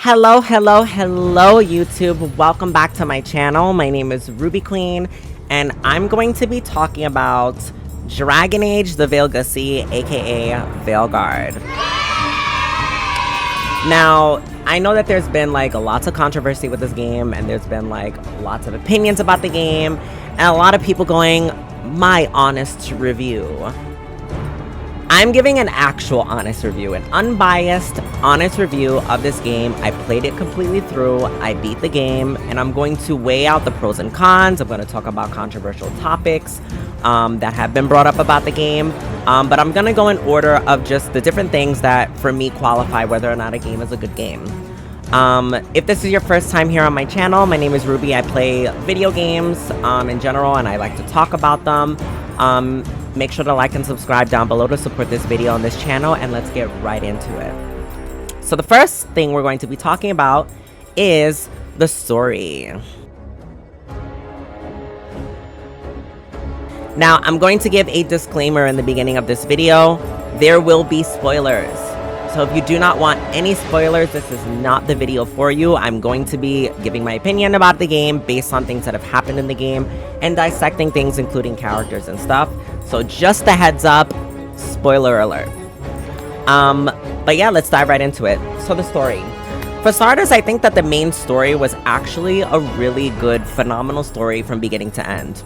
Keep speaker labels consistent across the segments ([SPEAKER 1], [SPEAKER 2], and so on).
[SPEAKER 1] Hello, YouTube. Welcome back to my channel. My name is Ruby Queen, and I'm going to be talking about Dragon Age the Vielgussy, aka Veilguard. Now, I know that there's been like lots of controversy with this game, and there's been like lots of opinions about the game, and a lot of people going, my honest review. I'm giving an actual honest review, an unbiased, honest review of this game. I played it completely through, I beat the game, and I'm going to weigh out the pros and cons. I'm going to talk about controversial topics that have been brought up about the game, but I'm going to go in order of just the different things that, for me, qualify whether or not a game is a good game. If this is your first time here on my channel, my name is Ruby. I play video games in general, and I like to talk about them. Make sure to like and subscribe down below to support this video on this channel, and let's get right into it. So the first thing we're going to be talking about is the story. Now, I'm going to give a disclaimer in the beginning of this video. There will be spoilers. So if you do not want any spoilers, this is not the video for you. I'm going to be giving my opinion about the game based on things that have happened in the game and dissecting things, including characters and stuff. So just a heads up, spoiler alert. But yeah, let's dive right into it. So the story. For starters, I think that the main story was actually a really good, phenomenal story from beginning to end.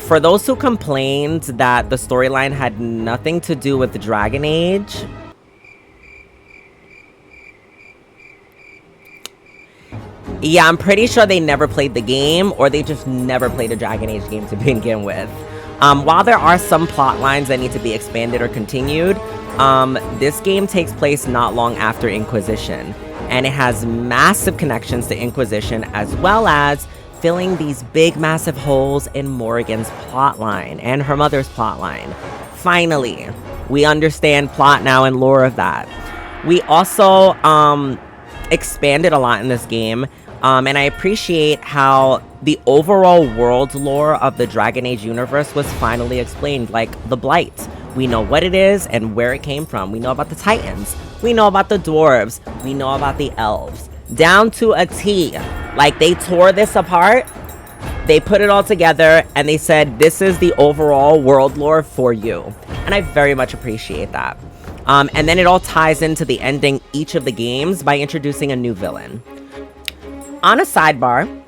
[SPEAKER 1] For those who complained that the storyline had nothing to do with the Dragon Age, yeah, I'm pretty sure they never played the game, or they just never played a Dragon Age game to begin with. While there are some plot lines that need to be expanded or continued, this game takes place not long after Inquisition, and it has massive connections to Inquisition, as well as filling these big, massive holes in Morrigan's plotline and her mother's plotline. Finally, we understand plot now and lore of that. We also expanded a lot in this game. And I appreciate how the overall world lore of the Dragon Age universe was finally explained, like the Blight. We know what it is and where it came from. We know about the Titans. We know about the Dwarves. We know about the Elves. Down to a T. Like, they tore this apart, they put it all together, and they said, this is the overall world lore for you. And I very much appreciate that. And then it all ties into the ending each of the games by introducing a new villain. On a sidebar,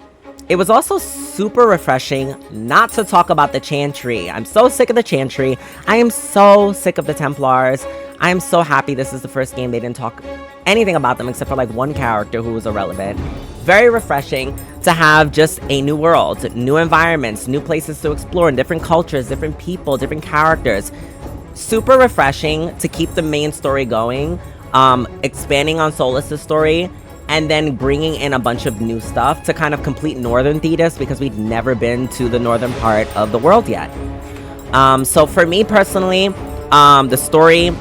[SPEAKER 1] it was also super refreshing not to talk about the Chantry. I'm so sick of the Chantry. I am so sick of the Templars. I am so happy this is the first game they didn't talk anything about them except for like one character who was irrelevant. Very refreshing to have just a new world, new environments, new places to explore, different cultures, different people, different characters. Super refreshing to keep the main story going, expanding on Solas's story, and then bringing in a bunch of new stuff to kind of complete Northern Thetis, because we'd never been to the northern part of the world yet. So for me personally, the story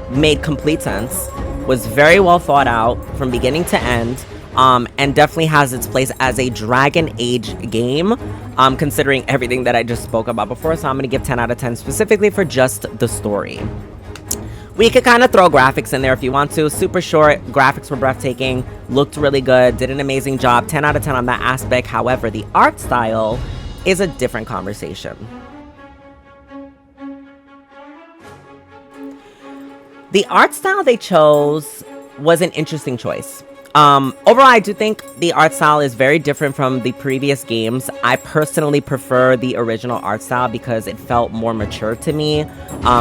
[SPEAKER 1] made complete sense, was very well thought out from beginning to end, and definitely has its place as a Dragon Age game, considering everything that I just spoke about before. So I'm going to give 10 out of 10 specifically for just the story. We could kind of throw graphics in there if you want to. Super short, graphics were breathtaking, looked really good, did an amazing job. 10 out of 10 on that aspect. However, the art style is a different conversation. The art style they chose was an interesting choice. Overall, I do think the art style is very different from the previous games. I personally prefer the original art style because it felt more mature to me,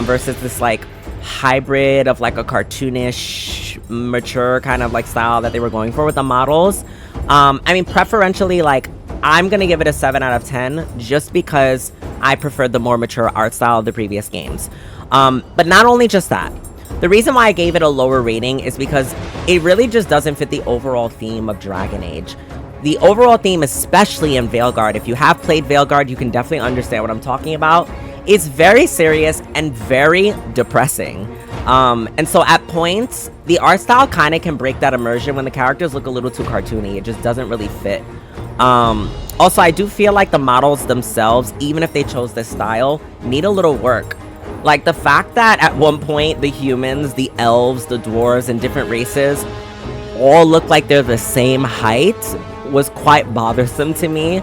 [SPEAKER 1] versus this like hybrid of like a cartoonish, mature kind of like style that they were going for with the models. I mean, preferentially, like, I'm gonna give it a 7 out of 10 just because I preferred the more mature art style of the previous games. But not only just that, the reason why I gave it a lower rating is because it really just doesn't fit the overall theme of Dragon Age. The overall theme, especially in Veilguard, if you have played Veilguard, you can definitely understand what I'm talking about. It's very serious and very depressing. And so at points, the art style kind of can break that immersion when the characters look a little too cartoony. It just doesn't really fit. Also, I do feel like the models themselves, even if they chose this style, need a little work. Like the fact that at one point the humans, the elves, the dwarves, and different races all look like they're the same height was quite bothersome to me,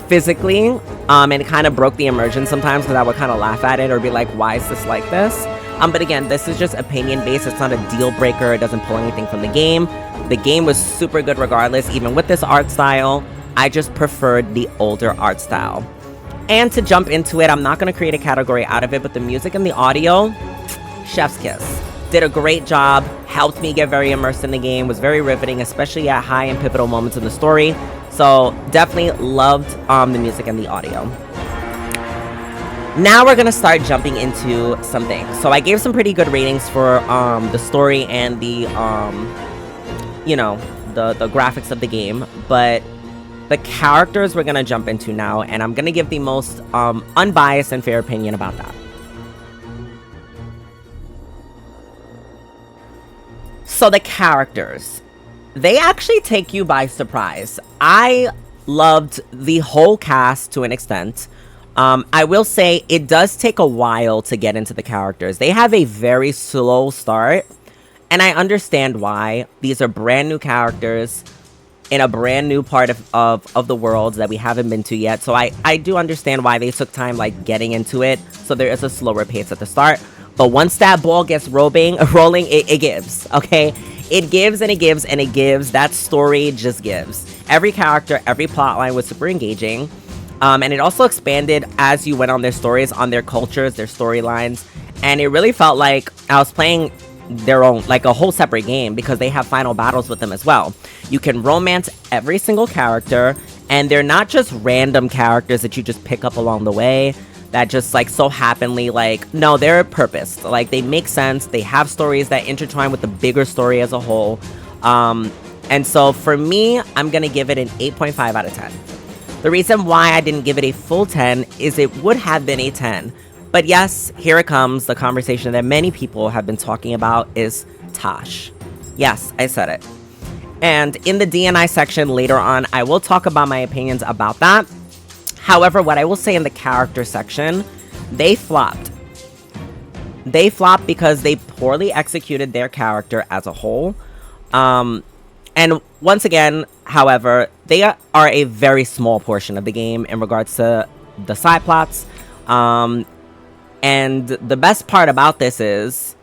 [SPEAKER 1] physically, and it kind of broke the immersion sometimes because I would kind of laugh at it or be like, why is this like this? But again, this is just opinion based. It's not a deal breaker. It doesn't pull anything from the game. The game was super good regardless, even with this art style. I just preferred the older art style. And to jump into it, I'm not going to create a category out of it, but the music and the audio, chef's kiss. Did a great job, helped me get very immersed in the game, was very riveting, especially at high and pivotal moments in the story. So definitely loved the music and the audio. Now we're going to start jumping into some things. So I gave some pretty good ratings for the story and the, the graphics of the game. But the characters we're going to jump into now, and I'm going to give the most unbiased and fair opinion about that. So the characters, they actually take you by surprise. I loved the whole cast to an extent. I will say it does take a while to get into the characters. They have a very slow start, and I understand why. These are brand new characters in a brand new part of the world that we haven't been to yet. So I do understand why they took time like getting into it. So there is a slower pace at the start. But once that ball gets rolling, it gives, okay? It gives and it gives and it gives. That story just gives. Every character, every plotline was super engaging. And it also expanded as you went on their stories, on their cultures, their storylines. And it really felt like I was playing their own, like a whole separate game, because they have final battles with them as well. You can romance every single character, and they're not just random characters that you just pick up along the way that just like so happenly, like, no, they're purposed. Like, they make sense. They have stories that intertwine with the bigger story as a whole. And so for me, I'm going to give it an 8.5 out of 10. The reason why I didn't give it a full 10 is it would have been a 10. But yes, here it comes. The conversation that many people have been talking about is Tosh. Yes, I said it. And in the DNI section later on, I will talk about my opinions about that. However, what I will say in the character section, they flopped. They flopped because they poorly executed their character as a whole. And once again, however, they are a very small portion of the game in regards to the side plots. And the best part about this is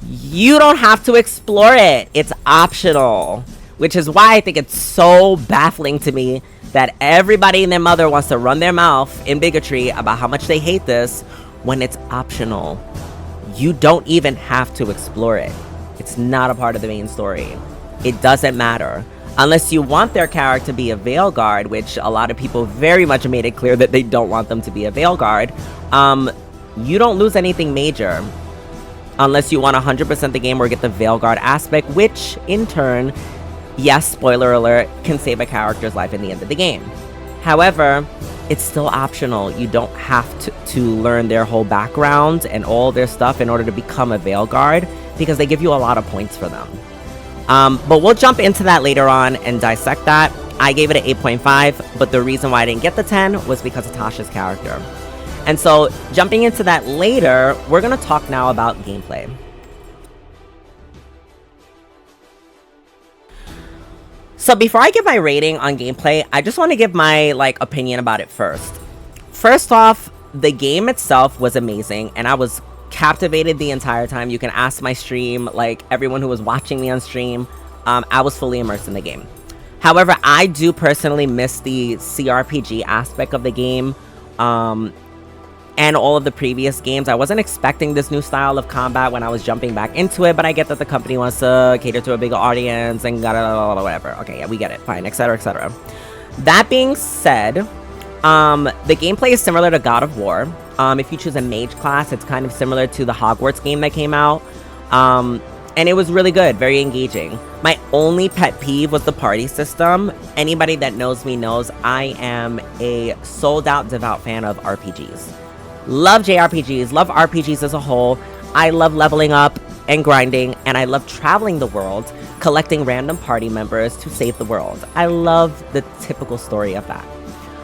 [SPEAKER 1] you don't have to explore it. It's optional, which is why I think it's so baffling to me that everybody and their mother wants to run their mouth in bigotry about how much they hate this when it's optional. You don't even have to explore it. It's not a part of the main story. It doesn't matter. Unless you want their character to be a Veil Guard, which a lot of people very much made it clear that they don't want them to be a Veil Guard, you don't lose anything major. Unless you want 100% the game or get the Veil Guard aspect, which in turn, yes, spoiler alert, can save a character's life in the end of the game. However, it's still optional. You don't have to learn their whole background and all their stuff in order to become a Veil Guard, because they give you a lot of points for them. But we'll jump into that later on and dissect that. I gave it an 8.5, but the reason why I didn't get the 10 was because of Tasha's character. And so, jumping into that later, we're going to talk now about gameplay. So before I give my rating on gameplay, I just want to give my opinion about it first. First off, the game itself was amazing, and I was captivated the entire time. You can ask my stream, everyone who was watching me on stream, I was fully immersed in the game. However, I do personally miss the CRPG aspect of the game, and all of the previous games. I wasn't expecting this new style of combat when I was jumping back into it, but I get that the company wants to cater to a bigger audience and whatever. Okay, yeah, we get it. Fine, etc., etc. That being said, the gameplay is similar to God of War. If you choose a mage class, it's kind of similar to the Hogwarts game that came out. And it was really good, very engaging. My only pet peeve was the party system. Anybody that knows me knows I am a sold-out, devout fan of RPGs. Love JRPGs, love RPGs as a whole. I love leveling up and grinding, and I love traveling the world, collecting random party members to save the world. I love the typical story of that.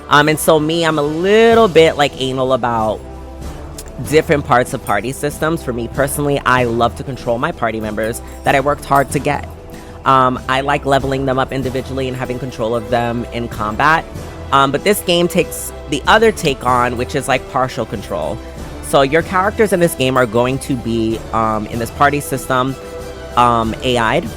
[SPEAKER 1] And so me, I'm a little bit anal about different parts of party systems. For me personally, I love to control my party members that I worked hard to get. I like leveling them up individually and having control of them in combat. But this game takes the other take on, which is like partial control. So your characters in this game are going to be, in this party system, AI'd.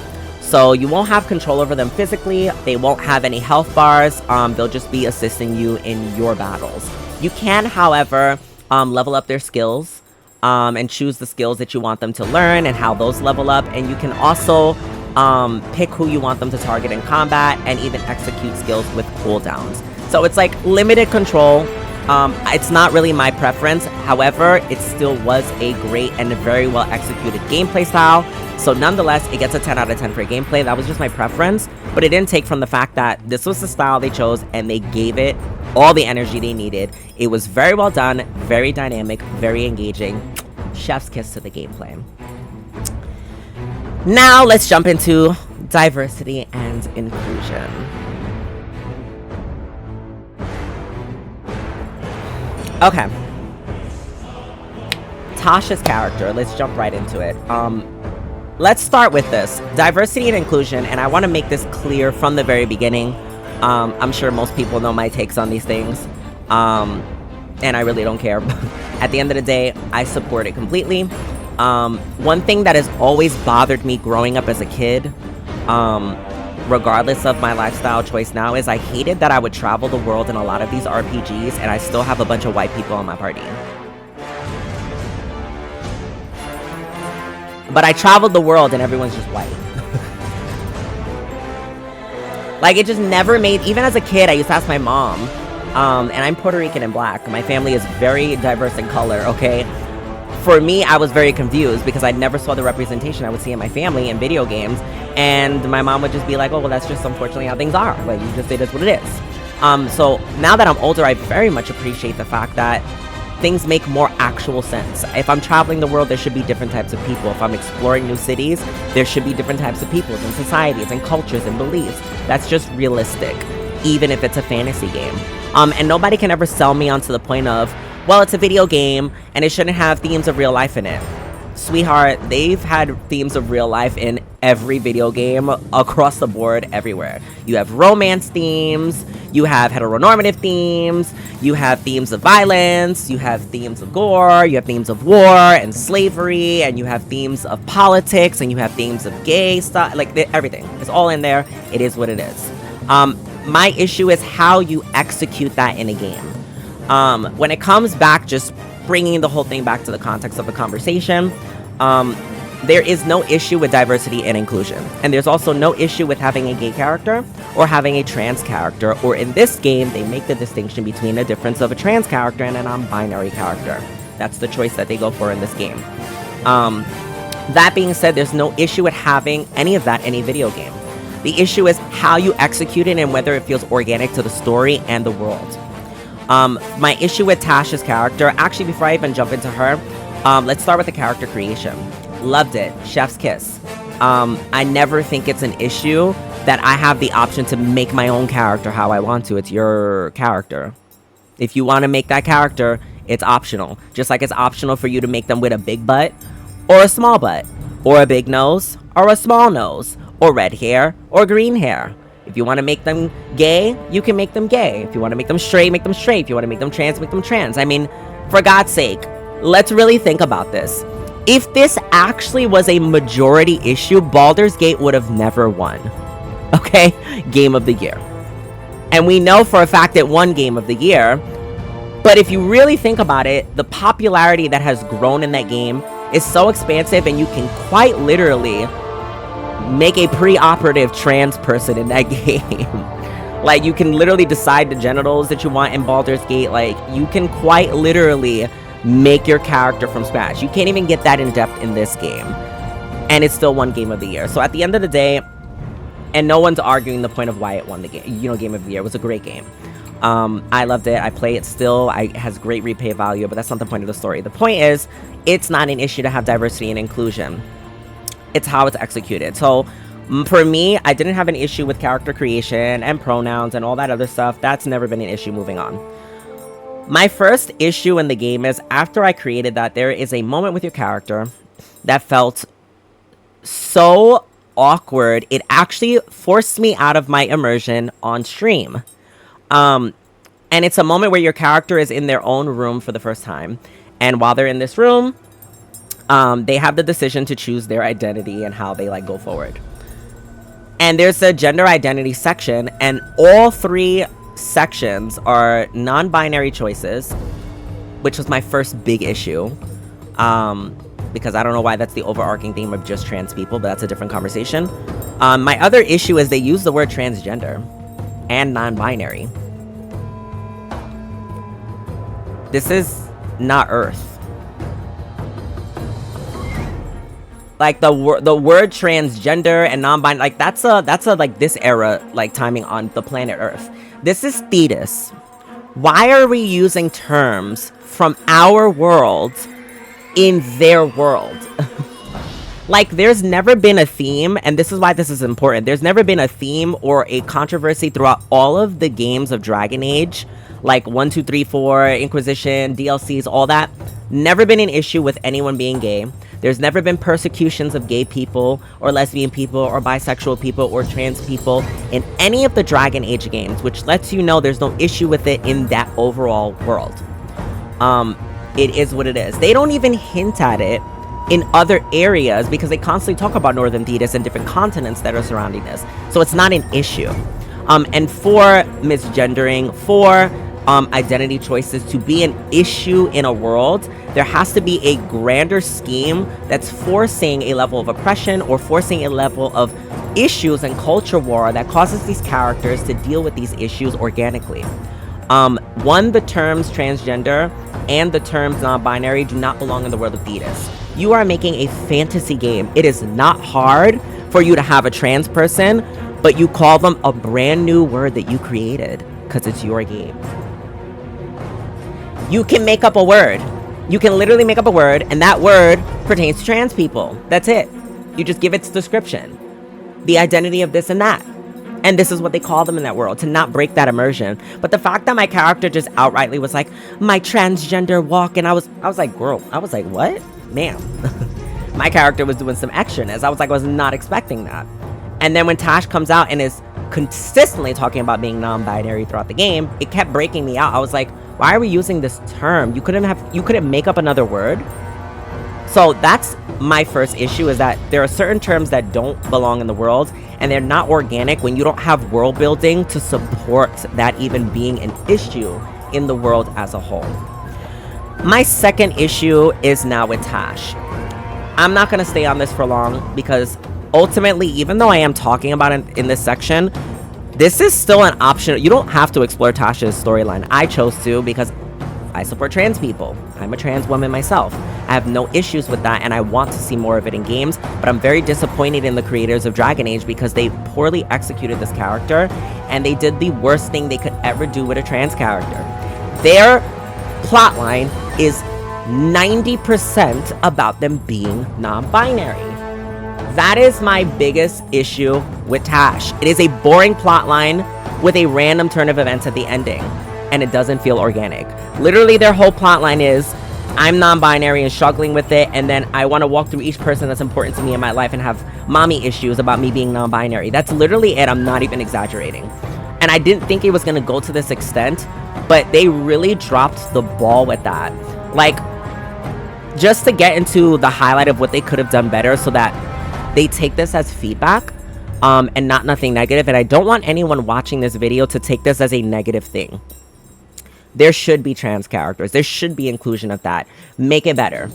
[SPEAKER 1] So you won't have control over them physically. They won't have any health bars. They'll just be assisting you in your battles. You can, however, level up their skills and choose the skills that you want them to learn and how those level up. And you can also pick who you want them to target in combat and even execute skills with cooldowns. So it's like limited control. It's not really my preference. However, it still was a great and a very well executed gameplay style. So nonetheless, it gets a 10 out of 10 for gameplay. That was just my preference, but it didn't take from the fact that this was the style they chose and they gave it all the energy they needed. It was very well done, very dynamic, very engaging. Chef's kiss to the gameplay. Now let's jump into diversity and inclusion. Okay. Tasha's character, let's jump right into it. Let's start with this. Diversity and inclusion, and I want to make this clear from the very beginning. I'm sure most people know my takes on these things, and I really don't care. At the end of the day, I support it completely. One thing that has always bothered me growing up as a kid, regardless of my lifestyle choice now, is I hated that I would travel the world in a lot of these RPGs and I still have a bunch of white people on my party. But I traveled the world and everyone's just white. Like, it just never made, even as a kid, I used to ask my mom, and I'm Puerto Rican and black. My family is very diverse in color, okay? For me, I was very confused because I never saw the representation I would see in my family in video games. And my mom would just be like, oh, well, that's just unfortunately how things are. Like, you just, it is what it is. So now that I'm older, I very much appreciate the fact that things make more actual sense. If I'm traveling the world, there should be different types of people. If I'm exploring new cities, there should be different types of people and societies and cultures and beliefs. That's just realistic, even if it's a fantasy game. And nobody can ever sell me onto the point of, well, it's a video game and it shouldn't have themes of real life in it. Sweetheart, they've had themes of real life in every video game across the board everywhere. You have romance themes, you have heteronormative themes, you have themes of violence, you have themes of gore, you have themes of war and slavery, and you have themes of politics, and you have themes of gay stuff, like everything. It's all in there. It is what it is. My issue is how you execute that in a game. When it comes back, just bringing the whole thing back to the context of the conversation, there is no issue with diversity and inclusion. And there's also no issue with having a gay character or having a trans character. Or in this game, they make the distinction between the difference of a trans character and a non-binary character. That's the choice that they go for in this game. That being said, there's no issue with having any of that in a video game. The issue is how you execute it and whether it feels organic to the story and the world. My issue with Tasha's character, actually, before I even jump into her, let's start with the character creation. Loved it. Chef's kiss. I never think it's an issue that I have the option to make my own character how I want to. It's your character. If you want to make that character, it's optional. Just like it's optional for you to make them with a big butt or a small butt or a big nose or a small nose or red hair or green hair. If you want to make them gay, you can make them gay. If you want to make them straight, make them straight. If you want to make them trans, make them trans. I mean, for God's sake, let's really think about this. If this actually was a majority issue, Baldur's Gate would have never won. Okay? Game of the Year. And we know for a fact it won Game of the Year. But if you really think about it, the popularity that has grown in that game is so expansive, and you can quite literally make a pre-operative trans person in that game. Like, you can literally decide the genitals that you want in Baldur's Gate. Like, you can quite literally make your character from scratch. You can't even get that in depth in this game, and it's still won Game of the Year. So at the end of the day, and no one's arguing the point of why it won the game, Game of the Year. It was a great game. I loved it. I play it still. It has great replay value, but that's not the point of the story. The point is, it's not an issue to have diversity and inclusion. It's how it's executed. So for me, I didn't have an issue with character creation and pronouns and all that other stuff. That's never been an issue moving on. My first issue in the game is after I created that, there is a moment with your character that felt so awkward. It actually forced me out of my immersion on stream. And it's a moment where your character is in their own room for the first time. And while they're in this room, they have the decision to choose their identity and how they like go forward. And there's a gender identity section, and all 3 sections are non-binary choices, which was my first big issue. Because I don't know why that's the overarching theme of just trans people, but that's a different conversation. My other issue is they use the word transgender and non-binary. This is not Earth. Like the word transgender and non-binary, like that's a like this era like timing on the planet Earth. This is Thetis. Why are we using terms from our world in their world? Like, there's never been a theme, and this is why this is important. There's never been a theme or a controversy throughout all of the games of Dragon Age, like 1, 2, 3, 4, Inquisition, DLCs, all that. Never been an issue with anyone being gay. There's never been persecutions of gay people or lesbian people or bisexual people or trans people in any of the Dragon Age games, which lets you know there's no issue with it in that overall world. It is what it is. They don't even hint at it in other areas because they constantly talk about Northern Thetis and different continents that are surrounding this. So it's not an issue. And for misgendering, for identity choices to be an issue in a world, there has to be a grander scheme that's forcing a level of oppression or forcing a level of issues and culture war that causes these characters to deal with these issues organically. One, the terms transgender and the terms non-binary do not belong in the world of Thetis. You are making a fantasy game. It is not hard for you to have a trans person, but you call them a brand new word that you created because it's your game. You can make up a word. You can literally make up a word, and that word pertains to trans people. That's it. You just give its description, the identity of this and that. And this is what they call them in that world, to not break that immersion. But the fact that my character just outrightly was like, my transgender walk, and I was like, girl, I was like, what? Ma'am. My character was doing some extraness. I was like, I was not expecting that. And then when Tash comes out and is consistently talking about being non-binary throughout the game, it kept breaking me out. I was like, why are we using this term? You couldn't make up another word. So that's my first issue, is that there are certain terms that don't belong in the world, and they're not organic when you don't have world building to support that even being an issue in the world as a whole. My second issue is now with Tash. I'm not going to stay on this for long because ultimately, even though I am talking about it in this section, this is still an option. You don't have to explore Tasha's storyline. I chose to because I support trans people. I'm a trans woman myself. I have no issues with that, and I want to see more of it in games, but I'm very disappointed in the creators of Dragon Age because they poorly executed this character, and they did the worst thing they could ever do with a trans character. Their plotline is 90% about them being non-binary. That is my biggest issue with Tash. It is a boring plotline with a random turn of events at the ending, and it doesn't feel organic. Literally, their whole plotline is, I'm non-binary and struggling with it, and then I want to walk through each person that's important to me in my life and have mommy issues about me being non-binary. That's literally it. I'm not even exaggerating. And I didn't think it was going to go to this extent, but they really dropped the ball with that. Like, just to get into the highlight of what they could have done better so that they take this as feedback and not nothing negative. And I don't want anyone watching this video to take this as a negative thing. There should be trans characters. There should be inclusion of that. Make it better.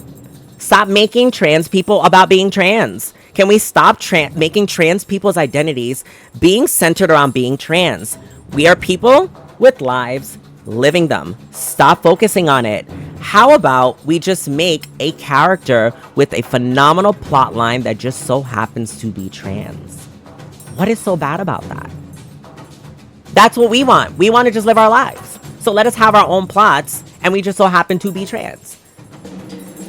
[SPEAKER 1] Stop making trans people about being trans. Can we stop making trans people's identities being centered around being trans? We are people with lives, living them. Stop focusing on it. How about we just make a character with a phenomenal plot line that just so happens to be trans? What is so bad about that? That's what we want. We want to just live our lives. So let us have our own plots, and we just so happen to be trans.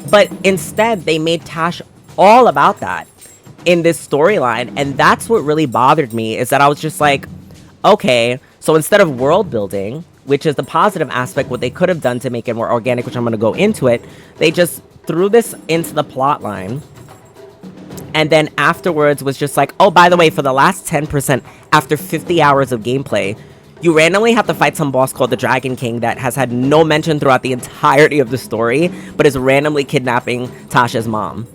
[SPEAKER 1] But instead, they made Tash all about that in this storyline, and that's what really bothered me, is that I was just like, okay, so instead of world building, which is the positive aspect, what they could have done to make it more organic, which I'm going to go into it. They just threw this into the plot line. And then afterwards was just like, oh, by the way, for the last 10%, after 50 hours of gameplay, you randomly have to fight some boss called the Dragon King that has had no mention throughout the entirety of the story, but is randomly kidnapping Tasha's mom.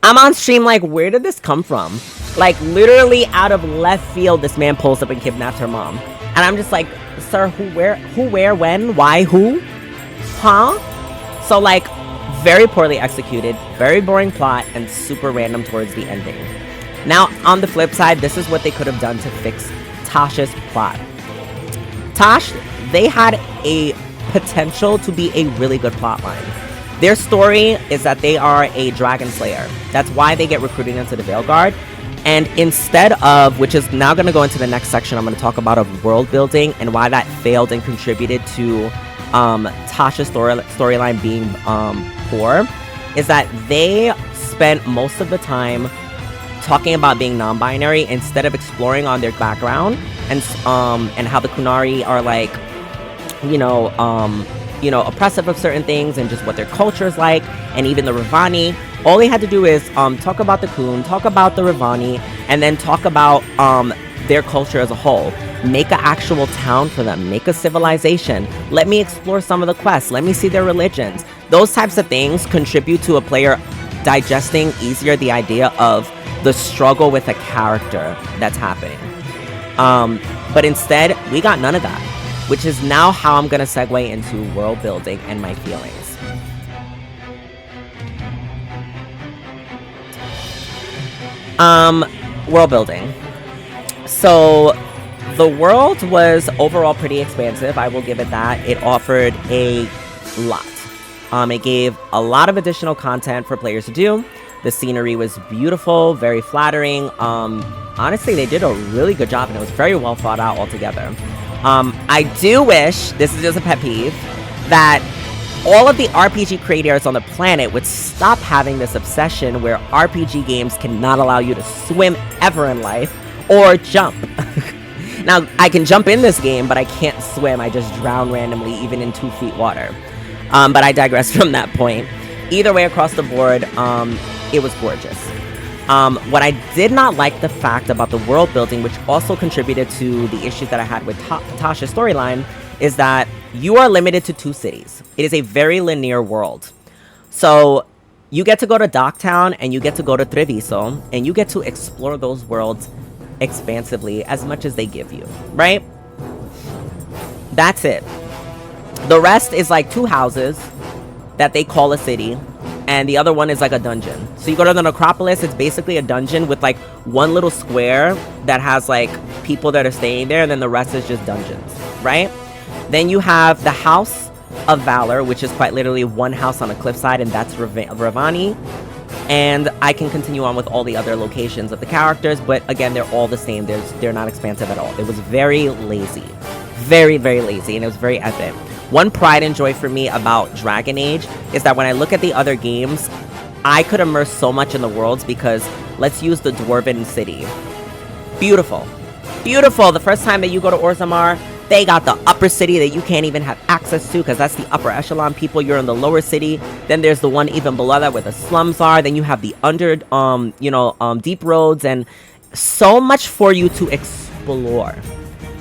[SPEAKER 1] I'm on stream like, where did this come from? Like, literally out of left field, this man pulls up and kidnaps her mom. And I'm just like, sir, who, where, when, why, who? Huh? So, like, very poorly executed, very boring plot, and super random towards the ending. Now, on the flip side, this is what they could have done to fix Tasha's plot. Tosh, they had a potential to be a really good plot line. Their story is that they are a dragon slayer. That's why they get recruited into the Veilguard. And instead of, which is now going to go into the next section, I'm going to talk about of world building and why that failed and contributed to Tasha's storyline being poor, is that they spent most of the time talking about being non-binary instead of exploring on their background and how the Kunari are like, oppressive of certain things and just what their culture is like, and even the Ravani. All they had to do is talk about the Kun, talk about the Ravani, and then talk about their culture as a whole. Make an actual town for them. Make a civilization. Let me explore some of the quests. Let me see their religions. Those types of things contribute to a player digesting easier the idea of the struggle with a character that's happening. But instead, we got none of that, which is now how I'm going to segue into world building and my feelings. World building. So the world was overall pretty expansive. I will give it that. It offered a lot. It gave a lot of additional content for players to do. The scenery was beautiful, very flattering. Honestly, they did a really good job, and it was very well thought out altogether. I do wish, this is just a pet peeve, that all of the RPG creators on the planet would stop having this obsession where RPG games cannot allow you to swim ever in life or jump. Now, I can jump in this game, but I can't swim. I just drown randomly, even in 2 feet water. But I digress from that point. Either way, across the board, it was gorgeous. What I did not like the fact about the world building, which also contributed to the issues that I had with Tasha's storyline, is that you are limited to 2 cities. It is a very linear world. So you get to go to Docktown and you get to go to Treviso, and you get to explore those worlds expansively as much as they give you, right? That's it. The rest is like 2 houses that they call a city, and the other one is like a dungeon. So you go to the Necropolis, it's basically a dungeon with like one little square that has like people that are staying there, and then the rest is just dungeons, right? Then you have the House of Valor, which is quite literally one house on a cliffside, and that's Ravani. And I can continue on with all the other locations of the characters, but again, they're all the same. They're not expansive at all. It was very lazy. Very, very lazy, and it was very epic. One pride and joy for me about Dragon Age is that when I look at the other games, I could immerse so much in the worlds because let's use the Dwarven City. Beautiful. Beautiful. The first time that you go to Orzammar, they got the upper city that you can't even have access to because that's the upper echelon people. You're in the lower city. Then there's the one even below that where the slums are. Then you have the deep roads, and so much for you to explore.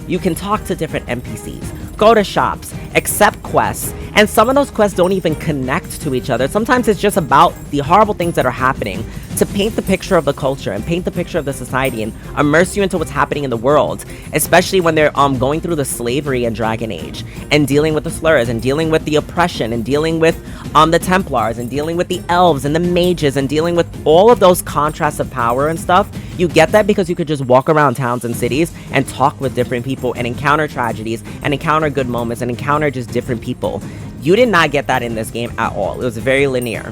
[SPEAKER 1] You can talk to different NPCs, go to shops, accept quests, and some of those quests don't even connect to each other. Sometimes it's just about the horrible things that are happening to paint the picture of the culture and paint the picture of the society and immerse you into what's happening in the world, especially when they're going through the slavery in Dragon Age and dealing with the slurs and dealing with the oppression and dealing with the Templars and dealing with the elves and the mages and dealing with all of those contrasts of power and stuff. You get that because you could just walk around towns and cities and talk with different people and encounter tragedies and encounter good moments and encounter just different people. You did not get that in this game at all. It was very linear,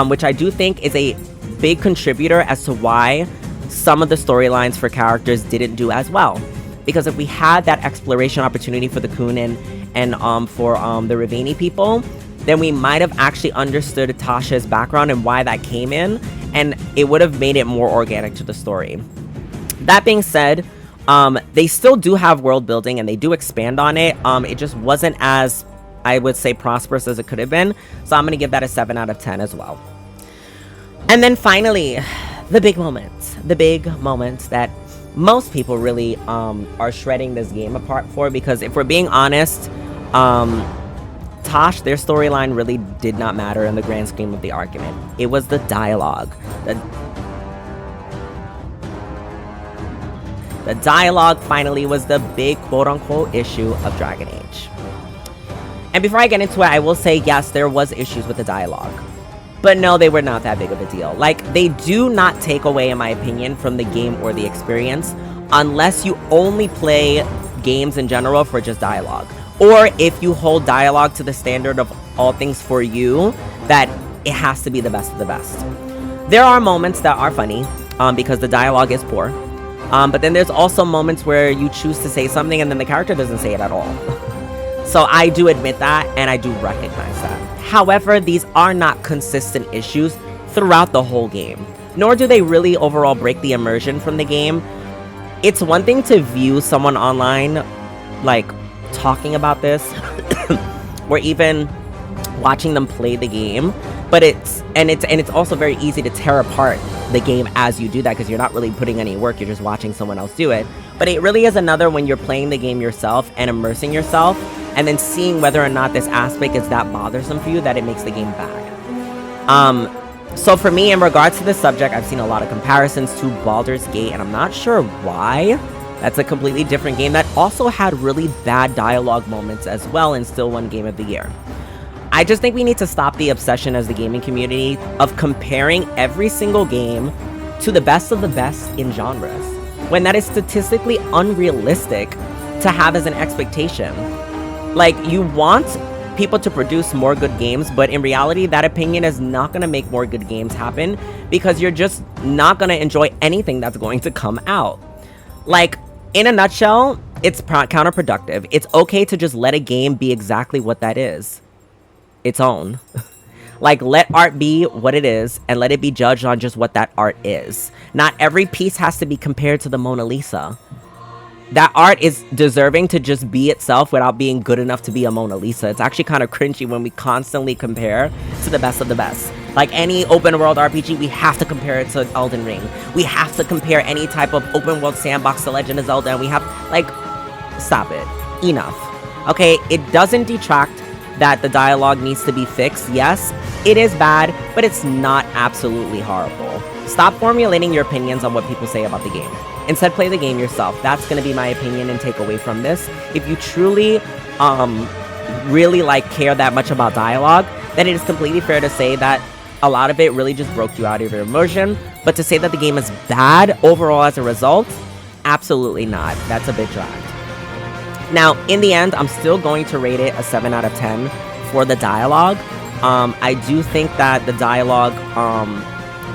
[SPEAKER 1] which I do think is a big contributor as to why some of the storylines for characters didn't do as well. Because if we had that exploration opportunity for the Kun and for the Ravani people, then we might have actually understood Tasha's background and why that came in, and it would have made it more organic to the story. That being said, They still do have world building and they do expand on it. It just wasn't as, I would say, prosperous as it could have been. So I'm going to give that a 7 out of 10 as well. And then finally, the big moments that most people really are shredding this game apart for, because if we're being honest, Tosh, their storyline really did not matter in the grand scheme of the argument. It was the dialogue. The dialogue finally was the big quote-unquote issue of Dragon Age. And before I get into it, I will say, yes, there was issues with the dialogue. But no, they were not that big of a deal. Like, they do not take away, in my opinion, from the game or the experience, unless you only play games in general for just dialogue. Or if you hold dialogue to the standard of all things for you, that it has to be the best of the best. There are moments that are funny, because the dialogue is poor. But then there's also moments where you choose to say something and then the character doesn't say it at all. So I do admit that, and I do recognize that. However, these are not consistent issues throughout the whole game, nor do they really overall break the immersion from the game. It's one thing to view someone online, like, talking about this, or even watching them play the game, but it's also very easy to tear apart the game as you do that, because you're not really putting any work, you're just watching someone else do it. But it really is another when you're playing the game yourself and immersing yourself, and then seeing whether or not this aspect is that bothersome for you that it makes the game bad. So for me, in regards to this subject, I've seen a lot of comparisons to Baldur's Gate, and I'm not sure why. That's a completely different game that also had really bad dialogue moments as well, and still won Game of the Year. I just think we need to stop the obsession as the gaming community of comparing every single game to the best of the best in genres, when that is statistically unrealistic to have as an expectation. Like, you want people to produce more good games, but in reality, that opinion is not going to make more good games happen, because you're just not going to enjoy anything that's going to come out. Like, in a nutshell, it's counterproductive. It's okay to just let a game be exactly what that is. Its own. Like, let art be what it is, and let it be judged on just what that art is. Not every piece has to be compared to the Mona Lisa. That art is deserving to just be itself without being good enough to be a Mona Lisa. It's actually kind of cringy when we constantly compare to the best of the best. Like any open world RPG, we have to compare it to Elden Ring. We have to compare any type of open world sandbox to Legend of Zelda, and we have, like, stop it. Enough. Okay, it doesn't detract that the dialogue needs to be fixed. Yes, it is bad, but it's not absolutely horrible. Stop formulating your opinions on what people say about the game. Instead, play the game yourself. That's going to be my opinion and take away from this. If you truly, really, like, care that much about dialogue, then it is completely fair to say that a lot of it really just broke you out of your immersion. But to say that the game is bad overall as a result, absolutely not. That's a bit dragged. Now, in the end, I'm still going to rate it a 7 out of 10 for the dialogue. I do think that the dialogue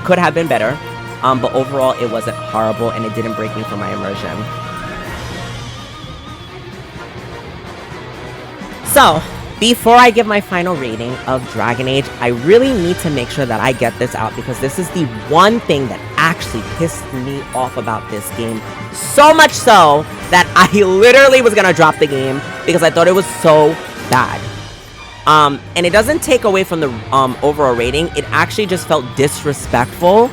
[SPEAKER 1] could have been better, but overall it wasn't horrible, and it didn't break me from my immersion. So, before I give my final rating of Dragon Age, I really need to make sure that I get this out, because this is the one thing that actually pissed me off about this game. So much so that I literally was gonna drop the game because I thought it was so bad. And it doesn't take away from the overall rating. It actually just felt disrespectful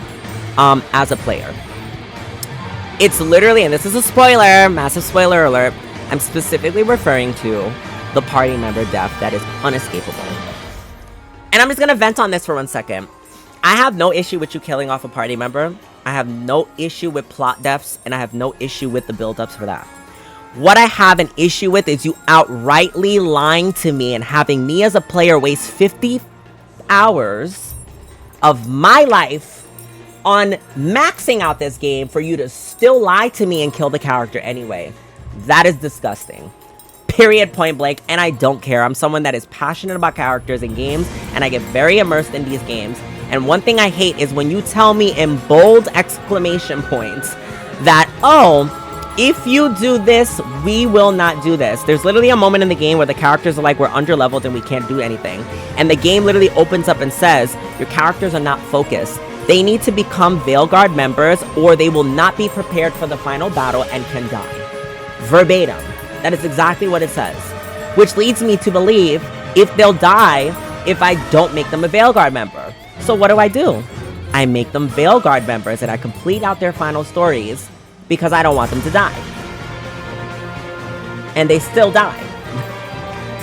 [SPEAKER 1] as a player. It's literally, and this is a spoiler, massive spoiler alert, I'm specifically referring to the party member death that is unescapable. And I'm just gonna vent on this for 1 second. I have no issue with you killing off a party member. I have no issue with plot deaths, and I have no issue with the build-ups for that. What I have an issue with is you outrightly lying to me and having me as a player waste 50 hours of my life on maxing out this game for you to still lie to me and kill the character anyway. That is disgusting. Period, point blank, and I don't care. I'm someone that is passionate about characters and games, and I get very immersed in these games. And one thing I hate is when you tell me in bold exclamation points that, oh, if you do this, we will not do this. There's literally a moment in the game where the characters are like, we're under-leveled and we can't do anything. And the game literally opens up and says, your characters are not focused. They need to become Veilguard members or they will not be prepared for the final battle and can die. Verbatim. That is exactly what it says. Which leads me to believe if they'll die if I don't make them a Veilguard member. So what do? I make them Veilguard members and I complete out their final stories because I don't want them to die. And they still die.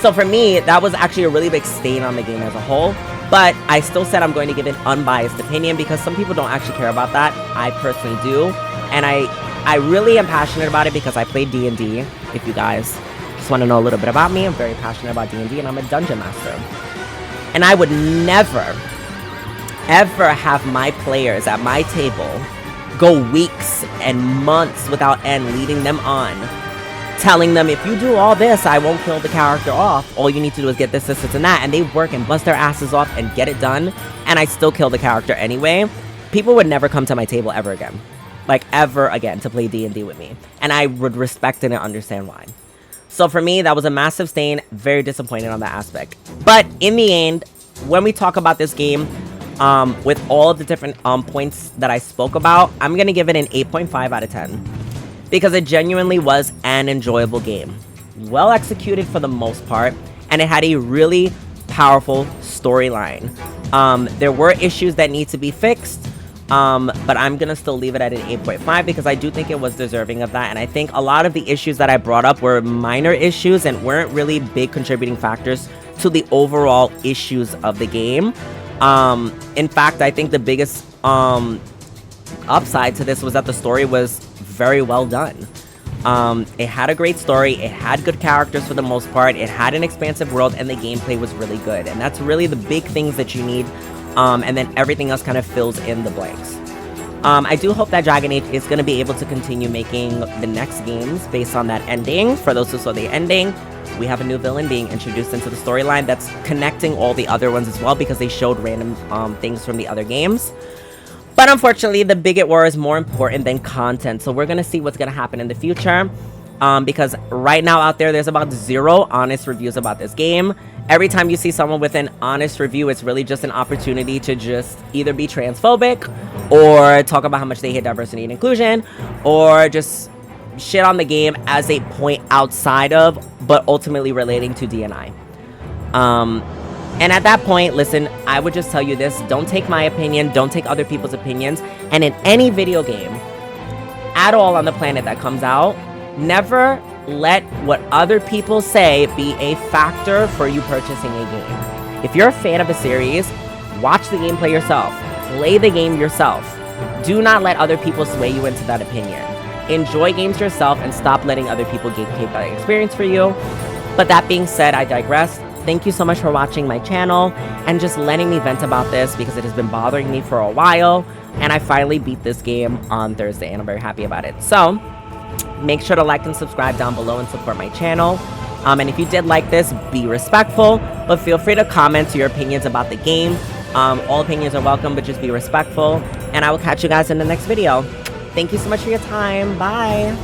[SPEAKER 1] So for me, that was actually a really big stain on the game as a whole. But I still said I'm going to give an unbiased opinion because some people don't actually care about that. I personally do. And I really am passionate about it because I played D&D. If you guys just want to know a little bit about me, I'm very passionate about D&D and I'm a dungeon master. And I would never, ever have my players at my table go weeks and months without end leading them on, telling them, if you do all this, I won't kill the character off. All you need to do is get this, this, and that. And they work and bust their asses off and get it done. And I still kill the character anyway. People would never come to my table ever again. Like, ever again to play D&D with me. And I would respect and understand why. So for me, that was a massive stain. Very disappointed on that aspect. But in the end, when we talk about this game, with all of the different points that I spoke about, I'm going to give it an 8.5 out of 10. Because it genuinely was an enjoyable game. Well executed for the most part. And it had a really powerful storyline. There were issues that need to be fixed. But I'm going to still leave it at an 8.5 because I do think it was deserving of that. And I think a lot of the issues that I brought up were minor issues and weren't really big contributing factors to the overall issues of the game. In fact, I think the biggest upside to this was that the story was very well done. It had a great story, it had good characters for the most part, it had an expansive world, and the gameplay was really good. And that's really the big things that you need. And then everything else kind of fills in the blanks. I do hope that Dragon Age is going to be able to continue making the next games based on that ending. For those who saw the ending, we have a new villain being introduced into the storyline that's connecting all the other ones as well because they showed random things from the other games. But unfortunately, the Bigot War is more important than content. So we're going to see what's going to happen in the future. Because right now out there's about 0 honest reviews about this game. Every time you see someone with an honest review, it's really just an opportunity to just either be transphobic or talk about how much they hate diversity and inclusion or just shit on the game as a point outside of, but ultimately relating to D&I. And at that point, listen, I would just tell you this. Don't take my opinion. Don't take other people's opinions. And in any video game at all on the planet that comes out, never let what other people say be a factor for you purchasing a game. If you're a fan of a series, watch the gameplay yourself. Play the game yourself. Do not let other people sway you into that opinion. Enjoy games yourself and stop letting other people gatekeep that experience for you. But that being said, I digress. Thank you so much for watching my channel and just letting me vent about this because it has been bothering me for a while. And I finally beat this game on Thursday and I'm very happy about it. So make sure to like and subscribe down below and support my channel. And if you did like this, be respectful, but feel free to comment your opinions about the game. All opinions are welcome, but just be respectful. And I will catch you guys in the next video. Thank you so much for your time. Bye.